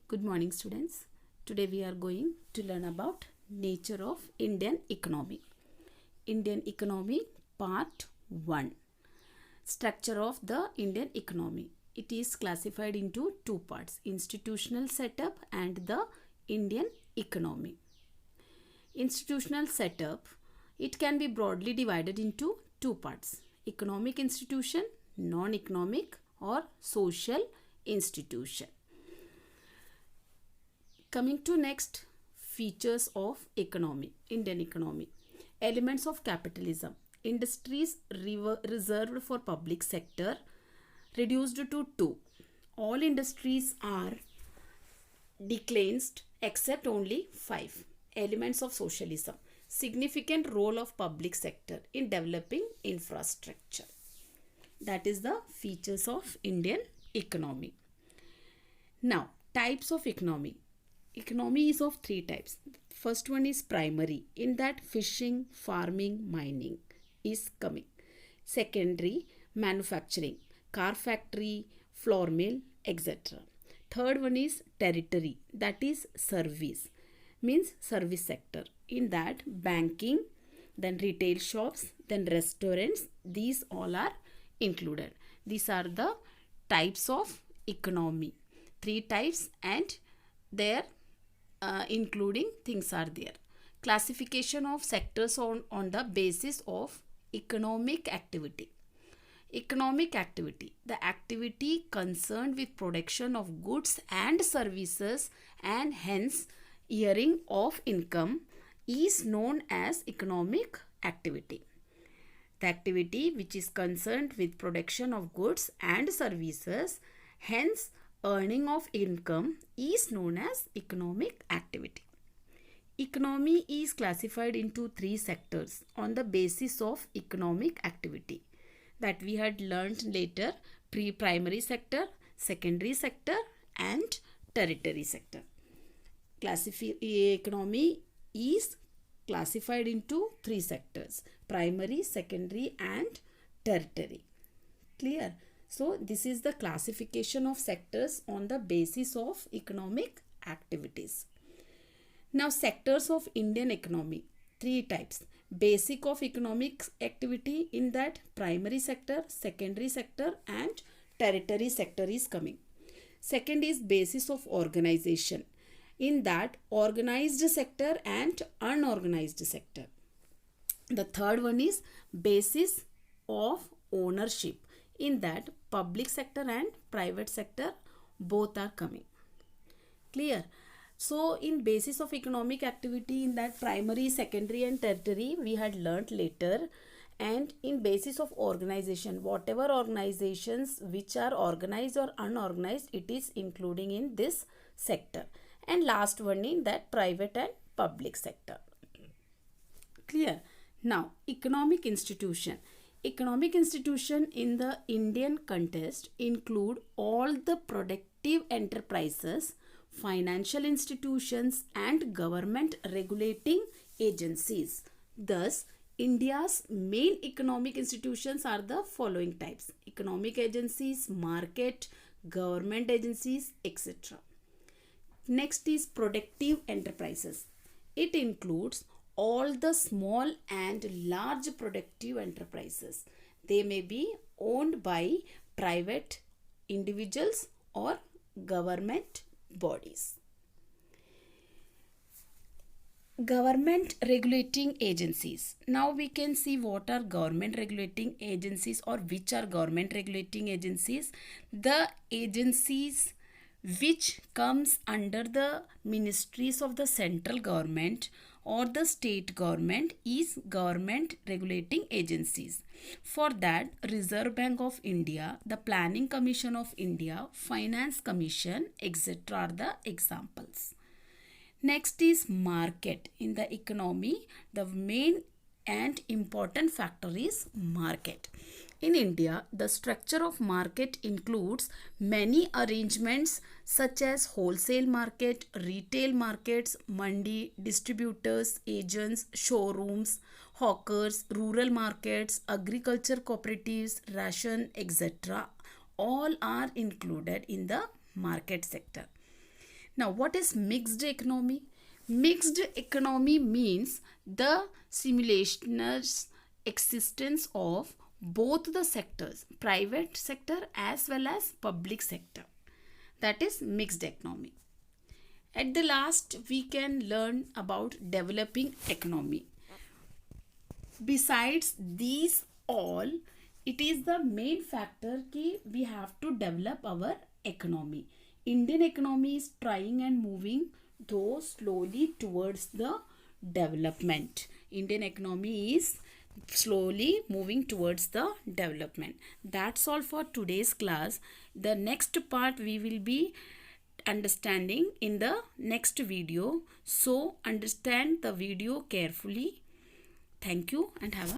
Good morning, students. Today we are going to learn about nature of Indian economy. Indian economy part 1. Structure of the Indian economy. It is classified into two parts, institutional setup and the Indian economy. Institutional setup, it can be broadly divided into two parts, economic institution, non-economic or social institution. Coming to next, features of economy, Indian economy. Elements of capitalism. Industries reserved for public sector reduced to 2. All industries are declassed except only 5. Elements of socialism. Significant role of public sector in developing infrastructure. That is the features of Indian economy. Now, types of economy. Economy is of 3 types. First one is primary. In that fishing, farming, mining is coming. Secondary, manufacturing, car factory, flour mill, etc. Third one is territory. That is service. Means service sector. In that banking, then retail shops, then restaurants. These all are included. These are the types of economy. 3 types and their including things are there. Classification of sectors on the basis of economic activity. Economic activity, the activity concerned with production of goods and services and hence earning of income is known as economic activity. The activity which is concerned with production of goods and services, hence earning of income, is known as economic activity. Economy is classified into 3 sectors on the basis of economic activity that we had learned later: primary sector, secondary sector and tertiary sector. Economy is classified into 3 sectors: primary, secondary and tertiary. Clear? So this is the classification of sectors on the basis of economic activities. Now, sectors of Indian economy, 3 types. Basic of economic activity, in that primary sector, secondary sector and tertiary sector is coming. Second is basis of organization. In that organized sector and unorganized sector. The third one is basis of ownership. In that public sector and private sector both are coming. Clear? So in basis of economic activity, in that primary, secondary and tertiary we had learnt later. And in basis of organization, whatever organizations which are organized or unorganized, it is including in this sector. And last one in that private and public sector. Clear? Now, economic institution. Economic institution in the Indian context include all the productive enterprises, financial institutions and government regulating agencies. Thus, India's main economic institutions are the following types: economic agencies, market, government agencies, etc. Next is productive enterprises. It includes all the small and large productive enterprises. They may be owned by private individuals or government bodies. Government regulating agencies. Now we can see what are government regulating agencies or which are government regulating agencies. The agencies which comes under the ministries of the central government or the state government is government regulating agencies. For that, Reserve Bank of India, the Planning Commission of India, Finance Commission, etc. are the examples. Next is market. In the economy, the main and important factor is market. In India, the structure of market includes many arrangements such as wholesale market, retail markets, mandi, distributors, agents, showrooms, hawkers, rural markets, agriculture cooperatives, ration, etc. All are included in the market sector. Now, what is mixed economy? Mixed economy means the simultaneous existence of both the sectors, private sector as well as public sector. That is mixed economy. At the last, we can learn about developing economy. Besides these all, it is the main factor कि we have to develop our economy. Indian economy is trying and moving though slowly towards the development. Indian economy is slowly moving towards the development. That's all for today's class. The next part we will be understanding in the next video. So understand the video carefully. Thank you and have a